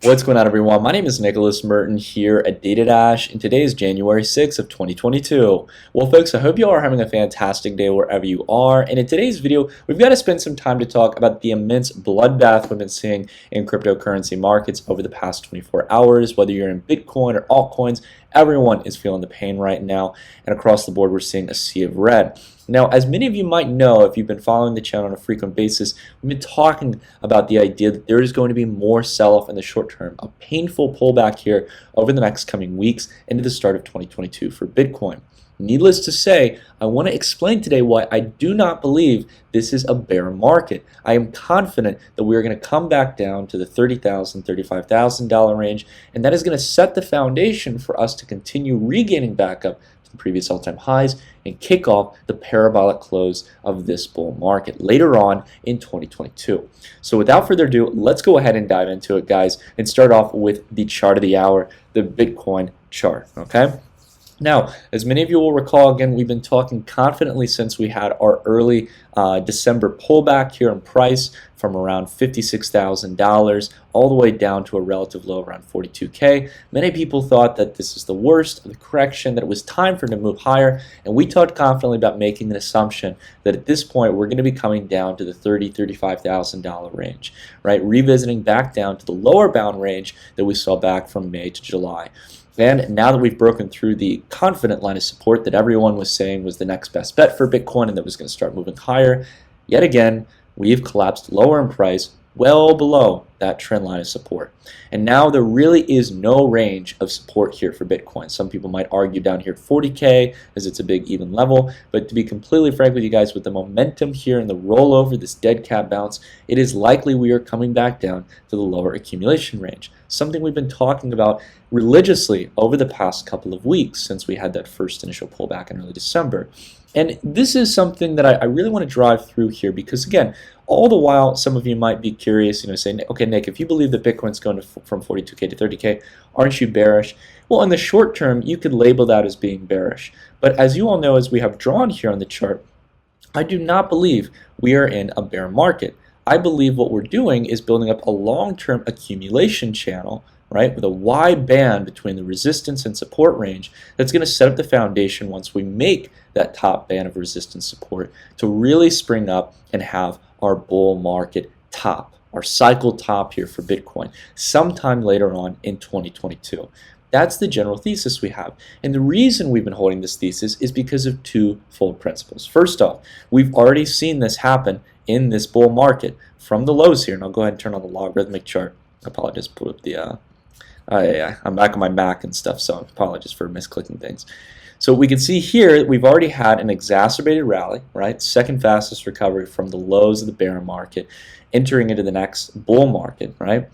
What's going on, everyone? My name is Nicholas Merton here at DataDash, and today is January 6th of 2022. Well, folks, I hope you all are having a fantastic day wherever you are, and in today's video, we've got to spend some time to talk about the immense bloodbath we've been seeing in cryptocurrency markets over the past 24 hours. Whether you're in Bitcoin or altcoins, everyone is feeling the pain right now, and across the board, we're seeing a sea of red. Now, as many of you might know, if you've been following the channel on a frequent basis, we've been talking about the idea that there is going to be more sell-off in the short term, a painful pullback here over the next coming weeks into the start of 2022 for Bitcoin. Needless to say, I want to explain today why I do not believe this is a bear market. I am confident that we are going to come back down to the $30,000, $35,000 range, and that is going to set the foundation for us to continue regaining back up to previous all-time highs and kick off the parabolic close of this bull market later on in 2022. So without further ado, let's go ahead and dive into it, guys, and start off with the chart of the hour, the Bitcoin chart, okay? Now, as many of you will recall, again, we've been talking confidently since we had our early December pullback here in price from around $56,000 all the way down to a relative low around 42K. Many people thought that this is the worst of the correction, that it was time for it to move higher, and we talked confidently about making an assumption that at this point we're going to be coming down to the $30,000, $35,000 range, right? Revisiting back down to the lower bound range that we saw back from May to July. And now that we've broken through the confident line of support that everyone was saying was the next best bet for Bitcoin and that was going to start moving higher, yet again, we've collapsed lower in price, well below that trend line of support. And now there really is no range of support here for Bitcoin. Some people might argue down here at 40K as it's a big even level, but to be completely frank with you guys, with the momentum here and the rollover, this dead cat bounce, it is likely we are coming back down to the lower accumulation range. Something we've been talking about religiously over the past couple of weeks since we had that first initial pullback in early December. And this is something that I really want to drive through here because, again, all the while, some of you might be curious, saying, okay, Nick, if you believe that Bitcoin's going from 42K to 30K, aren't you bearish? Well, in the short term, you could label that as being bearish. But as you all know, as we have drawn here on the chart, I do not believe we are in a bear market. I believe what we're doing is building up a long-term accumulation channel, right, with a wide band between the resistance and support range that's going to set up the foundation once we make that top band of resistance support to really spring up and have our bull market top, our cycle top here for Bitcoin sometime later on in 2022. That's the general thesis we have. And the reason we've been holding this thesis is because of twofold principles. First off, we've already seen this happen in this bull market from the lows here. And I'll go ahead and turn on the logarithmic chart. I apologize, put up the I'm back on my Mac and stuff, so apologies for misclicking things. So we can see here that we've already had an exacerbated rally, right? Second fastest recovery from the lows of the bear market, entering into the next bull market, right?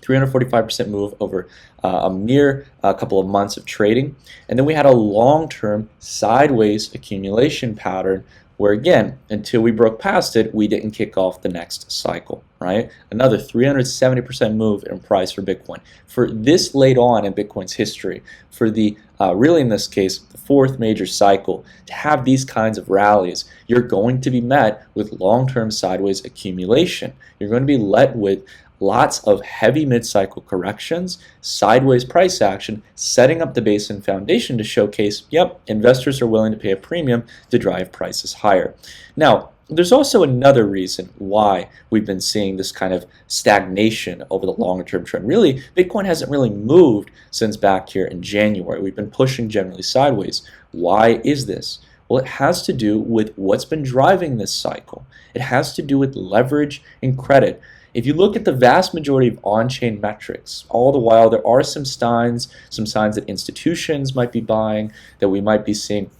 345% move over a mere couple of months of trading. And then we had a long-term sideways accumulation pattern where, again, until we broke past it, we didn't kick off the next cycle, right? Another 370% move in price for Bitcoin. For this late on in Bitcoin's history, for the, really in this case, the fourth major cycle, to have these kinds of rallies, you're going to be met with long-term sideways accumulation. You're going to be met with lots of heavy mid-cycle corrections, sideways price action, setting up the base and foundation to showcase, yep, investors are willing to pay a premium to drive prices higher. Now, there's also another reason why we've been seeing this kind of stagnation over the longer-term trend. Really, Bitcoin hasn't really moved since back here in January. We've been pushing generally sideways. Why is this? Well, it has to do with what's been driving this cycle. It has to do with leverage and credit. If you look at the vast majority of on-chain metrics, all the while there are some signs that institutions might be buying, that we might be seeing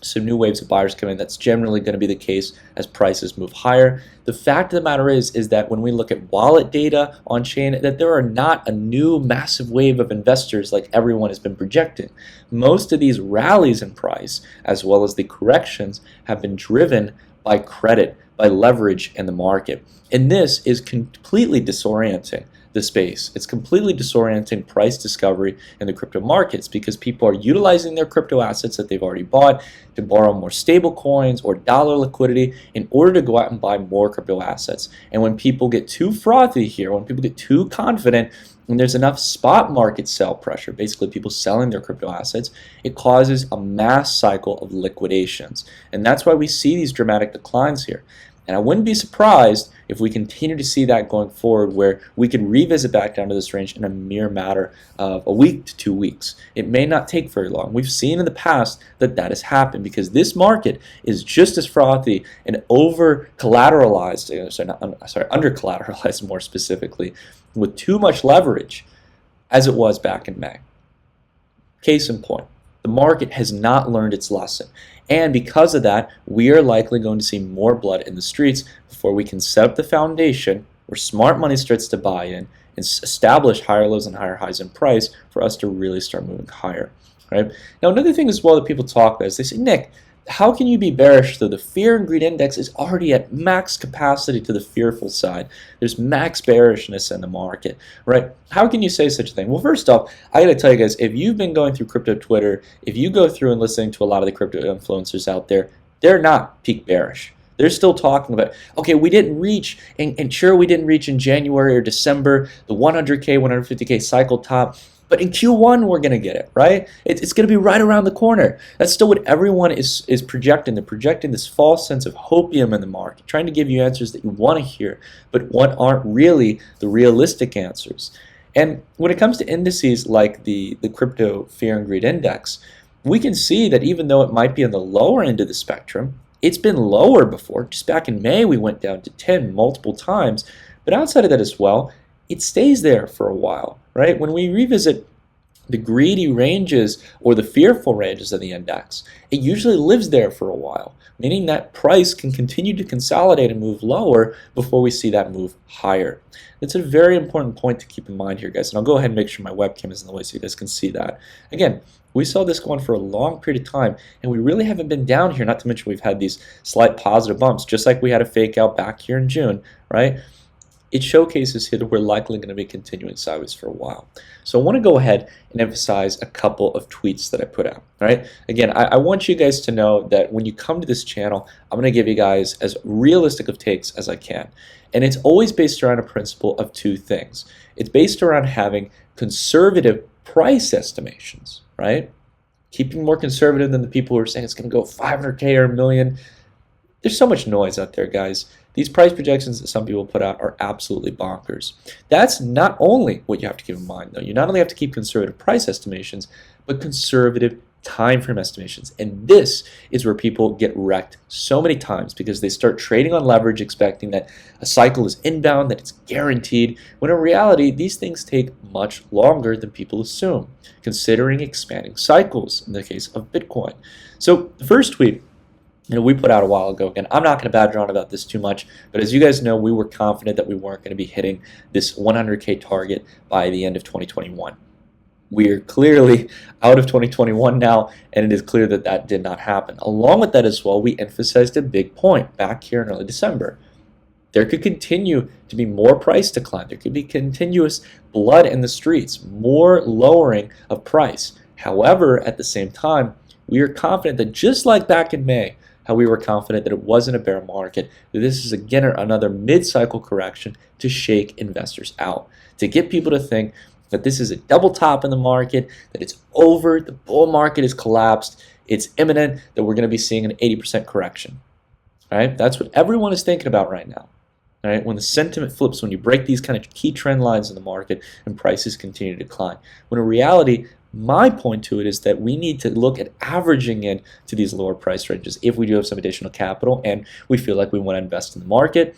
some new waves of buyers come in. That's generally going to be the case as prices move higher. The fact of the matter is that when we look at wallet data on chain, that there are not a new massive wave of investors like everyone has been projecting. Most of these rallies in price, as well as the corrections, have been driven by credit, by leverage in the market. And this is completely disorienting the space. It's completely disorienting price discovery in the crypto markets because people are utilizing their crypto assets that they've already bought to borrow more stable coins or dollar liquidity in order to go out and buy more crypto assets. And when people get too frothy here, when people get too confident, and there's enough spot market sell pressure, basically people selling their crypto assets, it causes a mass cycle of liquidations. And that's why we see these dramatic declines here. And I wouldn't be surprised if we continue to see that going forward, where we could revisit back down to this range in a mere matter of a week to 2 weeks. It may not take very long. We've seen in the past that that has happened because this market is just as frothy and over-collateralized, under-collateralized more specifically, with too much leverage as it was back in May. Case in point, the market has not learned its lesson. And because of that, we are likely going to see more blood in the streets before we can set up the foundation where smart money starts to buy in and establish higher lows and higher highs in price for us to really start moving higher. Right? Now, another thing as well that people talk about is they say, Nick, how can you be bearish though the fear and greed index is already at max capacity to the fearful side? There's max bearishness in the market, right? How can you say such a thing? Well, first off, I gotta tell you guys, if you've been going through crypto Twitter, if you go through and listening to a lot of the crypto influencers out there, they're not peak bearish. They're still talking about, okay, we didn't reach, and sure we didn't reach in January or December, the 100K, 150K cycle top, but in Q1, we're going to get it, right? It's going to be right around the corner. That's still what everyone is projecting. They're projecting this false sense of hopium in the market, trying to give you answers that you want to hear, but what aren't really the realistic answers. And when it comes to indices like the crypto fear and greed index, we can see that even though it might be on the lower end of the spectrum, it's been lower before. Just back in May, we went down to 10 multiple times. But outside of that as well, it stays there for a while, right? When we revisit the greedy ranges or the fearful ranges of the index, it usually lives there for a while, meaning that price can continue to consolidate and move lower before we see that move higher. It's a very important point to keep in mind here, guys, and I'll go ahead and make sure my webcam is in the way so you guys can see that. Again, we saw this going for a long period of time, and we really haven't been down here, not to mention we've had these slight positive bumps, just like we had a fake out back here in June, right? It showcases here that we're likely going to be continuing sideways for a while. So I want to go ahead and emphasize a couple of tweets that I put out. All right. Again, I want you guys to know that when you come to this channel, I'm going to give you guys as realistic of takes as I can. And it's always based around a principle of two things. It's based around having conservative price estimations, right? Keeping more conservative than the people who are saying it's going to go 500K or a million. There's so much noise out there, guys. These price projections that some people put out are absolutely bonkers. That's not only what you have to keep in mind, though. You not only have to keep conservative price estimations, but conservative time frame estimations. And this is where people get wrecked so many times because they start trading on leverage expecting that a cycle is inbound, that it's guaranteed, when in reality, these things take much longer than people assume, considering expanding cycles in the case of Bitcoin. So the first tweet we put out a while ago. Again, I'm not going to badger on about this too much, but as you guys know, we were confident that we weren't going to be hitting this 100K target by the end of 2021. We are clearly out of 2021 now, and it is clear that that did not happen. Along with that as well, we emphasized a big point back here in early December. There could continue to be more price decline. There could be continuous blood in the streets, more lowering of price. However, at the same time, we are confident that just like back in May, how we were confident that it wasn't a bear market, that this is again another mid-cycle correction to shake investors out, to get people to think that this is a double top in the market, that it's over, the bull market has collapsed, it's imminent, that we're going to be seeing an 80% correction. Right? That's what everyone is thinking about right now. Right? When the sentiment flips, when you break these kind of key trend lines in the market and prices continue to decline. When in reality, my point to it is that we need to look at averaging in to these lower price ranges if we do have some additional capital and we feel like we want to invest in the market,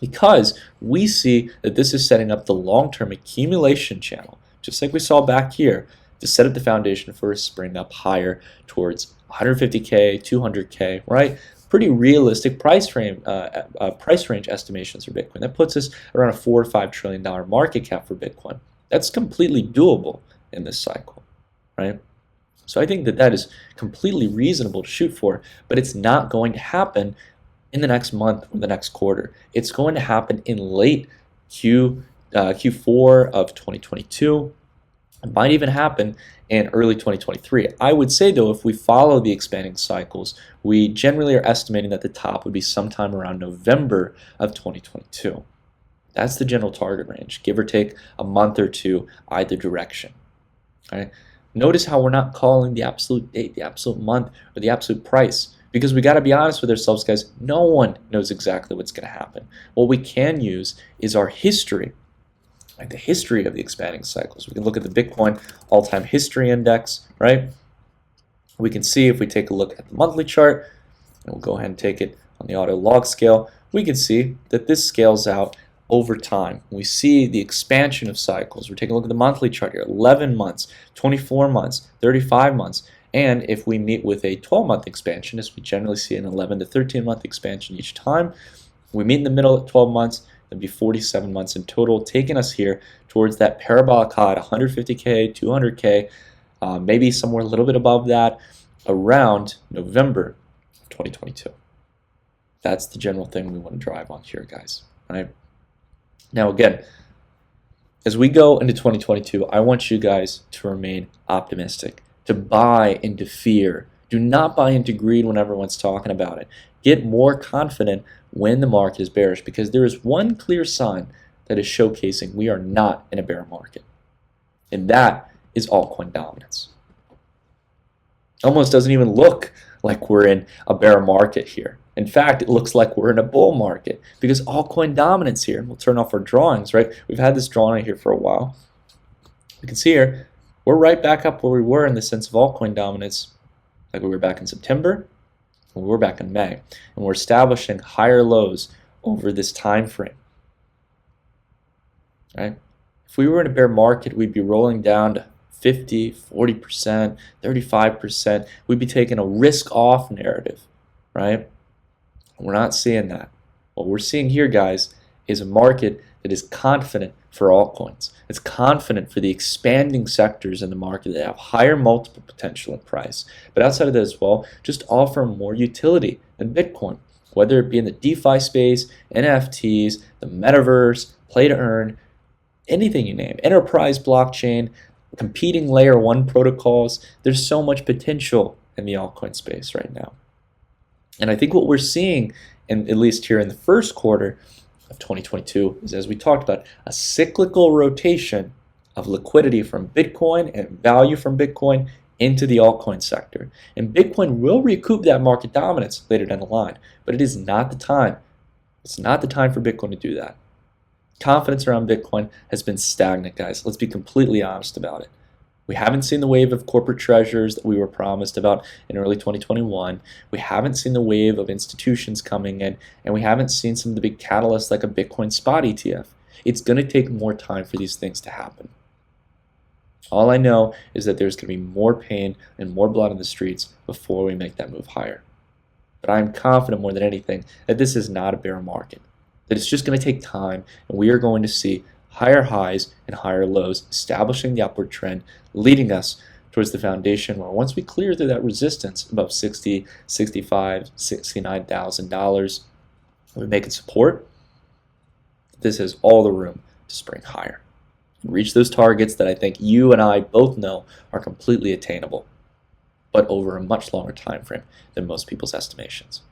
because we see that this is setting up the long-term accumulation channel, just like we saw back here, to set up the foundation for a spring up higher towards 150K, 200K, right? Pretty realistic price range estimations for Bitcoin. That puts us around a $4 or $5 trillion market cap for Bitcoin. That's completely doable in this cycle, right? So I think that that is completely reasonable to shoot for, but it's not going to happen in the next month or the next quarter. It's going to happen in late Q4 of 2022. It might even happen in early 2023. I would say, though, if we follow the expanding cycles, we generally are estimating that the top would be sometime around November of 2022. That's the general target range, give or take a month or two either direction. All right? Notice how we're not calling the absolute date, the absolute month, or the absolute price, because we got to be honest with ourselves, guys. No one knows exactly what's going to happen. What we can use is our history, like the history of the expanding cycles. We can look at the Bitcoin all-time history index, right? We can see if we take a look at the monthly chart, and we'll go ahead and take it on the auto log scale, we can see that this scales out over time. We see the expansion of cycles. We're taking a look at the monthly chart here, 11 months, 24 months, 35 months, and if we meet with a 12-month expansion, as we generally see an 11 to 13-month expansion each time, we meet in the middle at 12 months, that'd be 47 months in total, taking us here towards that parabolic high at 150K, 200K, maybe somewhere a little bit above that, around November of 2022. That's the general thing we want to drive on here, guys. Right? Now, again, as we go into 2022, I want you guys to remain optimistic, to buy into fear. Do not buy into greed when everyone's talking about it. Get more confident when the market is bearish, because there is one clear sign that is showcasing we are not in a bear market, and that is altcoin dominance. Almost doesn't even look like we're in a bear market here. In fact, it looks like we're in a bull market because altcoin dominance here. We'll turn off our drawings, right? We've had this drawing here for a while. We can see here, we're right back up where we were in the sense of altcoin dominance, like we were back in September, and we were back in May. And we're establishing higher lows over this time frame. Right? If we were in a bear market, we'd be rolling down to 50, 40%, 35%. We'd be taking a risk-off narrative, right? We're not seeing that. What we're seeing here, guys, is a market that is confident for altcoins. It's confident for the expanding sectors in the market that have higher multiple potential and price. But outside of that as well, just offer more utility than Bitcoin, whether it be in the DeFi space, NFTs, the metaverse, play to earn, anything you name, enterprise blockchain, competing layer 1 protocols. There's so much potential in the altcoin space right now. And I think what we're seeing, at least here in the first quarter of 2022, is, as we talked about, a cyclical rotation of liquidity from Bitcoin and value from Bitcoin into the altcoin sector. And Bitcoin will recoup that market dominance later down the line, but it is not the time. It's not the time for Bitcoin to do that. Confidence around Bitcoin has been stagnant, guys. Let's be completely honest about it. We haven't seen the wave of corporate treasures that we were promised about in early 2021. We haven't seen the wave of institutions coming in, and we haven't seen some of the big catalysts like a Bitcoin spot ETF. It's going to take more time for these things to happen. All I know is that there's going to be more pain and more blood in the streets before we make that move higher. But I'm confident more than anything that this is not a bear market, that it's just going to take time, and we are going to see higher highs and higher lows, establishing the upward trend, leading us towards the foundation where once we clear through that resistance above $60, $65, $69,000, we make it support. This has all the room to spring higher and reach those targets that I think you and I both know are completely attainable, but over a much longer time frame than most people's estimations.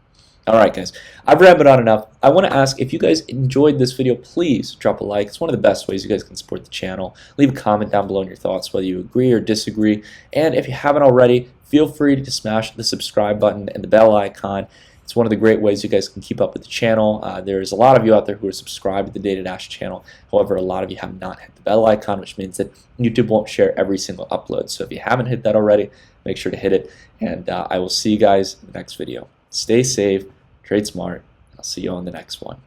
Alright guys, I've rambled on enough. I want to ask, if you guys enjoyed this video, please drop a like. It's one of the best ways you guys can support the channel. Leave a comment down below on your thoughts, whether you agree or disagree. And if you haven't already, feel free to smash the subscribe button and the bell icon. It's one of the great ways you guys can keep up with the channel. There's a lot of you out there who are subscribed to the Data Dash channel. However, a lot of you have not hit the bell icon, which means that YouTube won't share every single upload. So if you haven't hit that already, make sure to hit it. And I will see you guys in the next video. Stay safe. Trade smart. I'll see you on the next one.